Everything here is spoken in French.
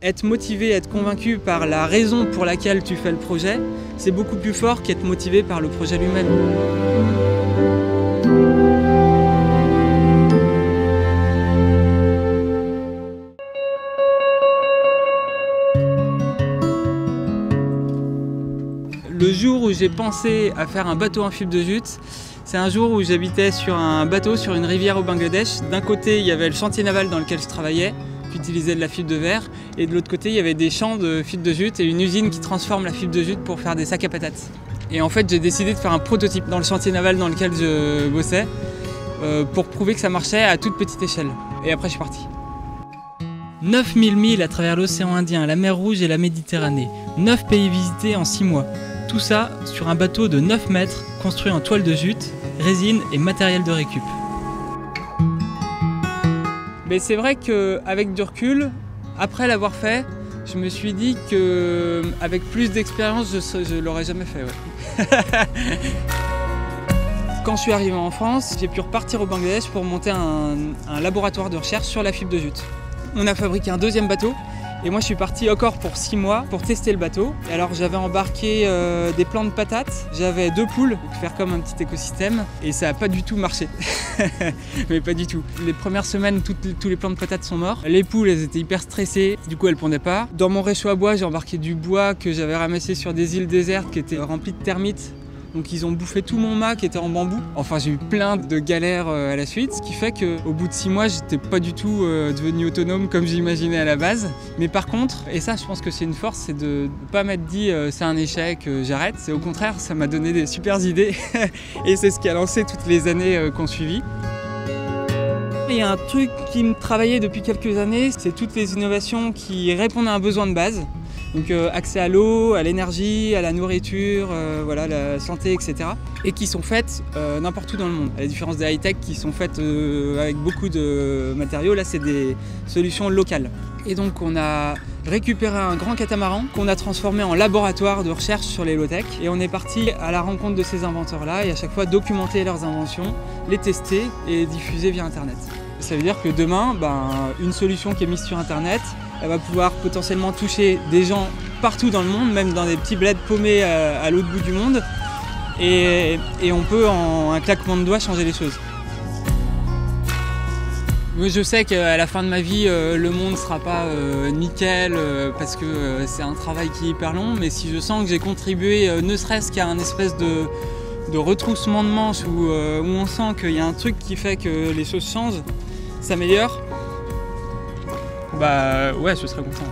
Être motivé, être convaincu par la raison pour laquelle tu fais le projet, c'est beaucoup plus fort qu'être motivé par le projet lui-même. Le jour où j'ai pensé à faire un bateau en fibre de jute, c'est un jour où j'habitais sur un bateau sur une rivière au Bangladesh. D'un côté, il y avait le chantier naval dans lequel je travaillais, qui utilisait de la fibre de verre, et de l'autre côté, il y avait des champs de fibre de jute et une usine qui transforme la fibre de jute pour faire des sacs à patates. Et en fait, j'ai décidé de faire un prototype dans le chantier naval dans lequel je bossais pour prouver que ça marchait à toute petite échelle. Et après, je suis parti. 9000 milles à travers l'océan Indien, la mer Rouge et la Méditerranée. 9 pays visités en 6 mois. Tout ça sur un bateau de 9 mètres construit en toile de jute, résine et matériel de récup. Mais c'est vrai qu'avec du recul, après l'avoir fait, je me suis dit qu'avec plus d'expérience, je ne l'aurais jamais fait. Ouais. Quand je suis arrivé en France, j'ai pu repartir au Bangladesh pour monter un laboratoire de recherche sur la fibre de jute. On a fabriqué un deuxième bateau. Et moi je suis parti encore pour 6 mois pour tester le bateau. Et alors j'avais embarqué des plants de patates, j'avais 2 poules pour faire comme un petit écosystème et ça n'a pas du tout marché. Mais pas du tout. Les premières semaines, tous les plants de patates sont morts. Les poules elles étaient hyper stressées, du coup elles pondaient pas. Dans mon réchaud à bois j'ai embarqué du bois que j'avais ramassé sur des îles désertes qui étaient remplies de termites. Donc ils ont bouffé tout mon mât qui était en bambou. Enfin j'ai eu plein de galères à la suite, ce qui fait qu'au bout de 6 mois j'étais pas du tout devenu autonome comme j'imaginais à la base. Mais par contre, et ça je pense que c'est une force, c'est de ne pas m'être dit c'est un échec, j'arrête. C'est au contraire, ça m'a donné des super idées et c'est ce qui a lancé toutes les années qu'on suivit. Il y a un truc qui me travaillait depuis quelques années, c'est toutes les innovations qui répondent à un besoin de base. Donc accès à l'eau, à l'énergie, à la nourriture, voilà, la santé, etc. Et qui sont faites n'importe où dans le monde. À la différence des high-tech qui sont faites avec beaucoup de matériaux, là c'est des solutions locales. Et donc on a récupéré un grand catamaran qu'on a transformé en laboratoire de recherche sur les low-tech. Et on est parti à la rencontre de ces inventeurs-là et à chaque fois documenter leurs inventions, les tester et diffuser via Internet. Ça veut dire que demain, une solution qui est mise sur Internet, elle va pouvoir potentiellement toucher des gens partout dans le monde, même dans des petits bleds paumés à l'autre bout du monde. Et on peut, en un claquement de doigts, changer les choses. Moi, je sais qu'à la fin de ma vie, le monde ne sera pas nickel parce que c'est un travail qui est hyper long. Mais si je sens que j'ai contribué, ne serait-ce qu'à un espèce de retroussement de manches où on sent qu'il y a un truc qui fait que les choses changent, s'améliorent, ouais, je serais content.